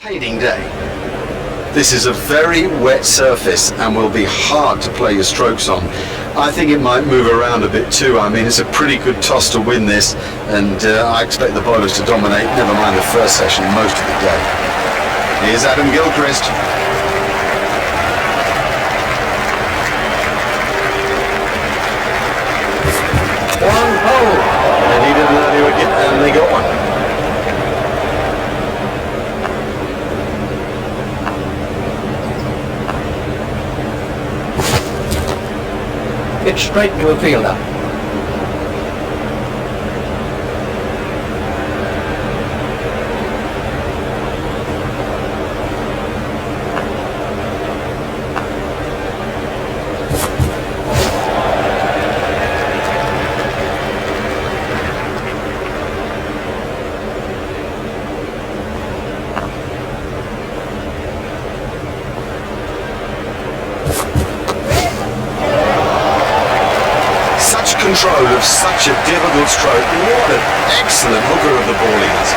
Hating day. This is a very wet surface and will be hard to play your strokes on. I think it might move around a bit too. I mean, it's a pretty good toss to win this, and I expect the bowlers to dominate, never mind the first session, most of the day. Here's Adam Gilchrist. One hole. They needed an early wicket and they got one. It's straight to a fielder. Control of such a difficult stroke. What an excellent hooker of the ball he is.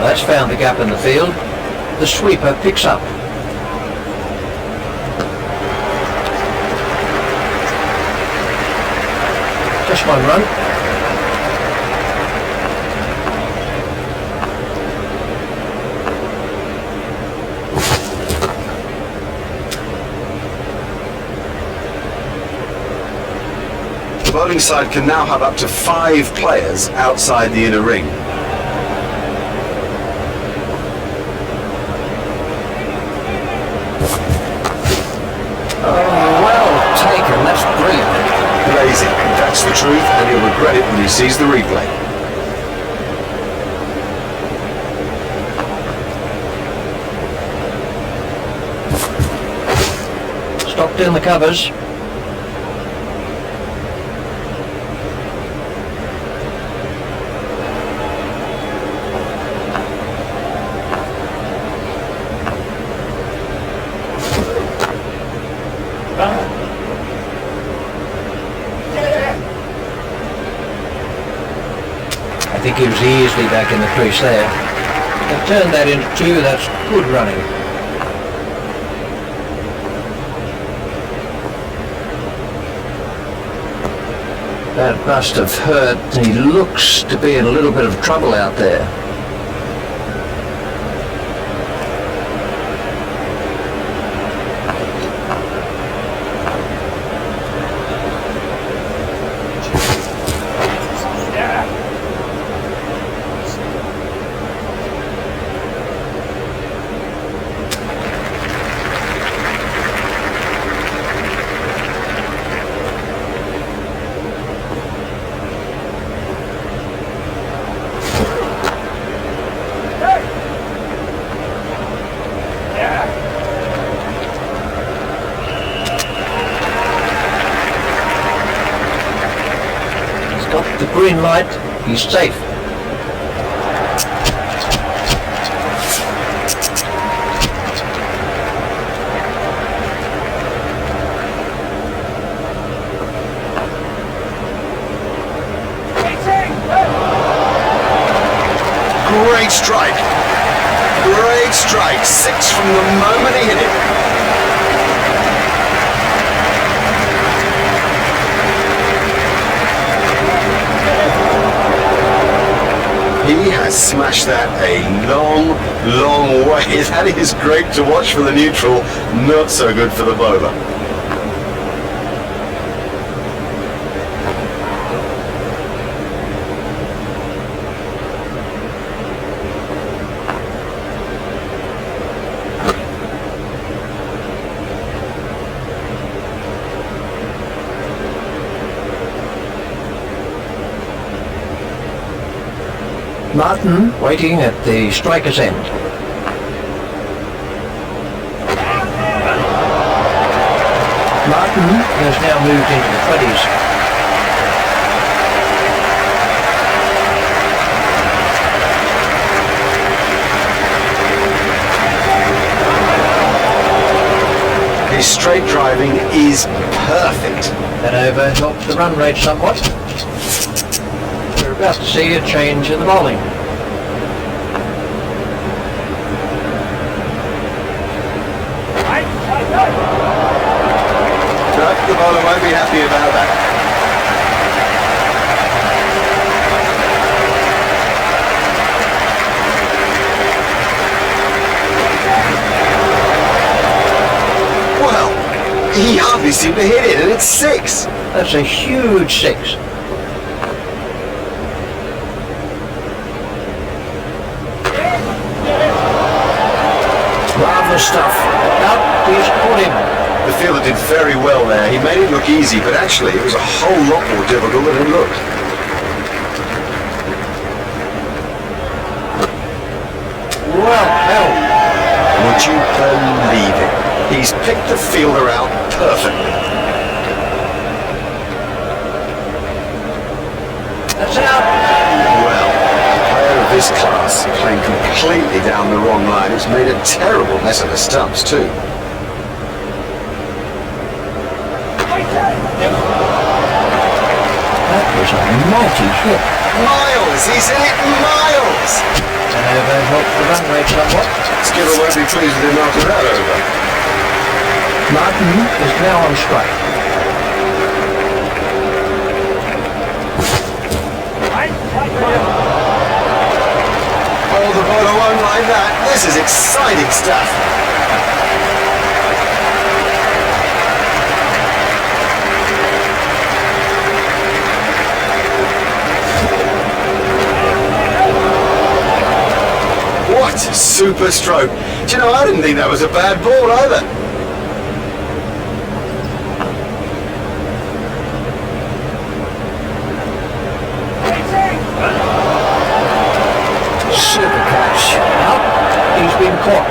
That's found the gap in the field. The sweeper picks up. Just one run. The bowling side can now have up to 5 players outside the inner ring. Oh, well taken, that's brilliant. Lazy, that's the truth, and he'll regret it when he sees the replay. Stopped in the covers. I think he was easily back in the crease there. They've turned that into 2, that's good running. That must have hurt. He looks to be in a little bit of trouble out there. Got the green light, he's safe. Great strike. Great strike. 6 from the moment he hit it. He has smashed that a long, long way. That is great to watch for the neutral, not so good for the bowler. Martin waiting at the striker's end. Martin has now moved into the 20s. His straight driving is perfect. That over helped the run rate somewhat. We're about to see a change in the bowling. No, the bowler won't be happy about that. Well, he hardly seemed to hit it, and it's 6. That's a huge 6. Marvellous stuff. Up, he's caught him. The fielder did very well there. He made it look easy, but actually it was a whole lot more difficult than it looked. Well held. Would you believe it? He's picked the fielder out perfectly. That's out. Well, a player of this class playing completely down the wrong line. It's made a terrible mess of the stumps too. That was a mighty hit. Miles! He's hit it miles! That over helped the run rate somewhat. Skipper won't be pleased with him after that over. Martin is now on strike. Oh, the bowler won't like that. This is exciting stuff. What a super stroke. Do you know, I didn't think that was a bad ball either. Super catch. Out. He's been caught.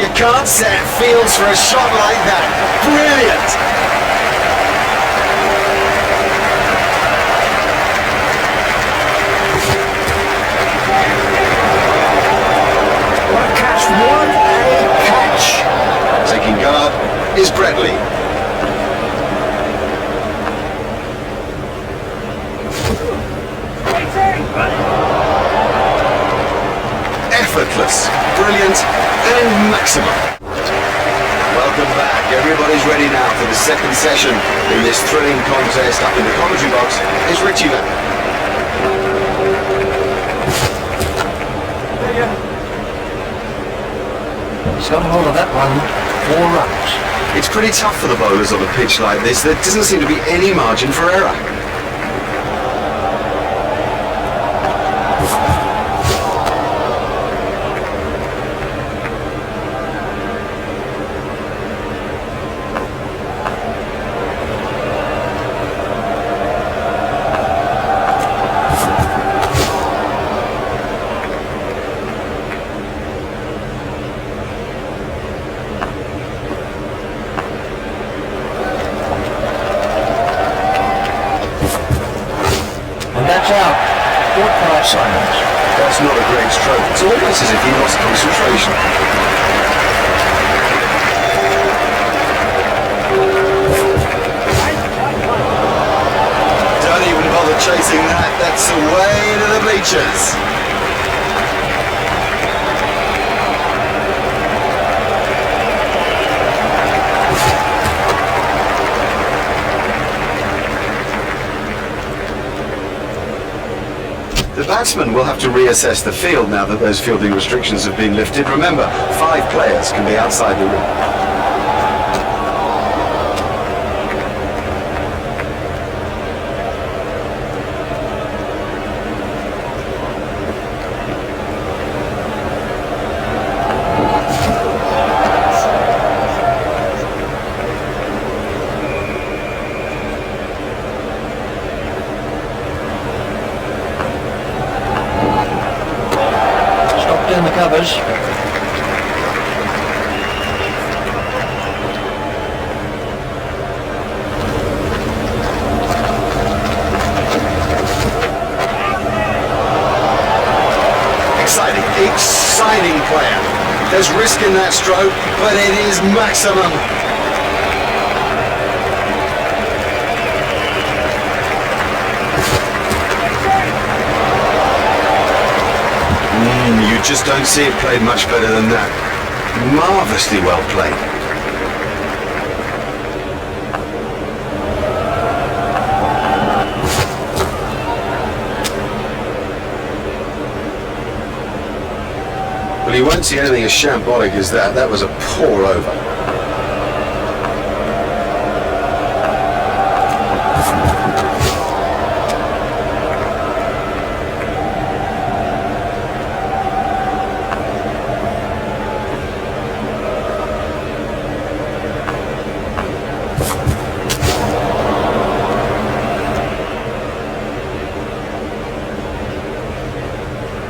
You can't set fields for a shot like that. Brilliant! What a catch. What a catch. Taking guard is Bradley. Effortless, brilliant, and maximum. Welcome back. Everybody's ready now for the second session in this thrilling contest. Up in the commentary box is Richie Van. He's got a hold of that one. 4 runs. It's pretty tough for the bowlers on a pitch like this. There doesn't seem to be any margin for error. That's out. Caught by Simons. That's not a great stroke. It's almost as if he lost concentration. Don't even bother chasing that. That's away to the bleachers. The batsman will have to reassess the field now that those fielding restrictions have been lifted. Remember, 5 players can be outside the ring. In the covers. exciting player. There's risk in that stroke, but it is maximum. You just don't see it played much better than that. Marvellously well played. Well, you won't see anything as shambolic as that. That was a poor over.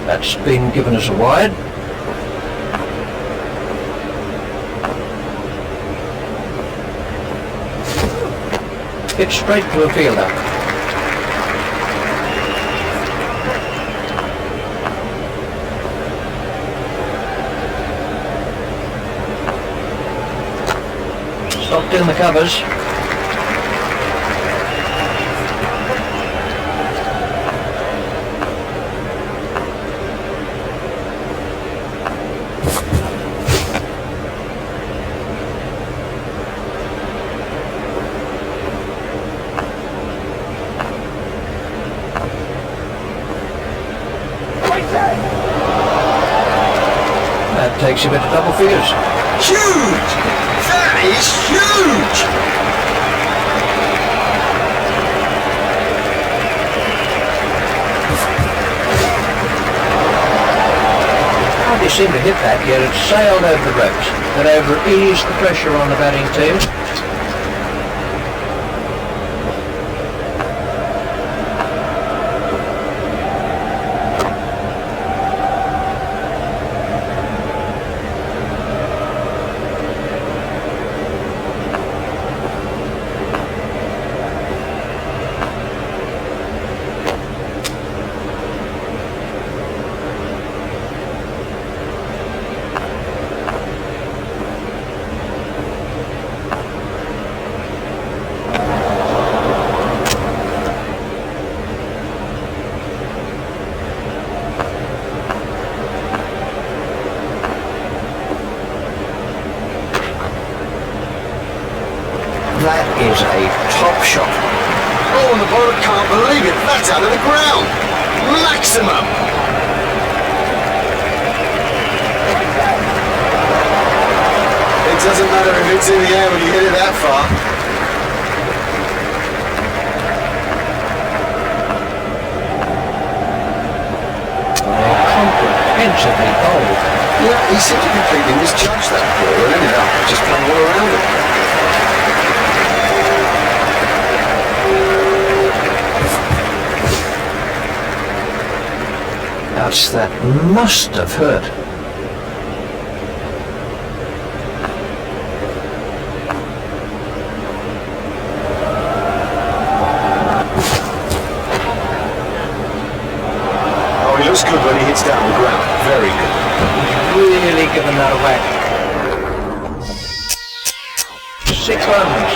That's been given as a wide. Hit straight to a fielder. Stopped in the covers. That takes him into double figures. Huge! That is huge! Hardly seemed to hit that, yet it sailed over the ropes. That over eased the pressure on the batting team. That is a top shot. Oh, and the bowler can't believe it. That's out of the ground. Maximum. It doesn't matter if it's in the air when you hit it that far. Comprehensively bowled. Yeah, he seemed to completely misjudge that ball and ended up just playing all around it. Ouch, that must have hurt. Oh, he looks good when he hits down the ground. Very good. Really given that a whack. 6 runs.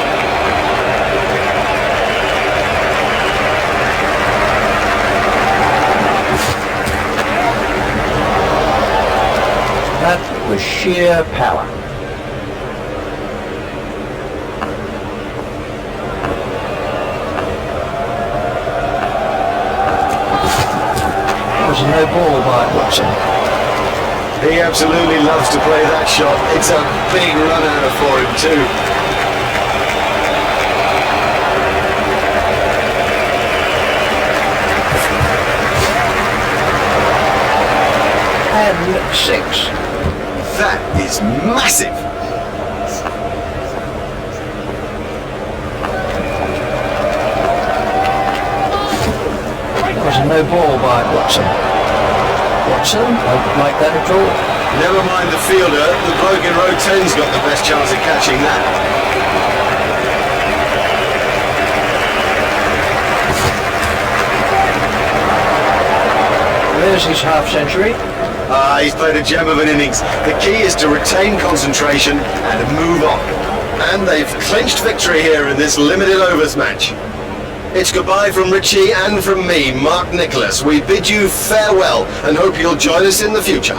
That was sheer power. That was a no ball by Watson. He absolutely loves to play that shot. It's a big run out for him too. And 6. That is massive. That was a no ball by Watson. Watson won't like that at all. Never mind the fielder, the bloke in row 10's got the best chance of catching that. There's his half century. He's played a gem of an innings. The key is to retain concentration and move on. And they've clinched victory here in this limited overs match. It's goodbye from Richie and from me, Mark Nicholas. We bid you farewell and hope you'll join us in the future.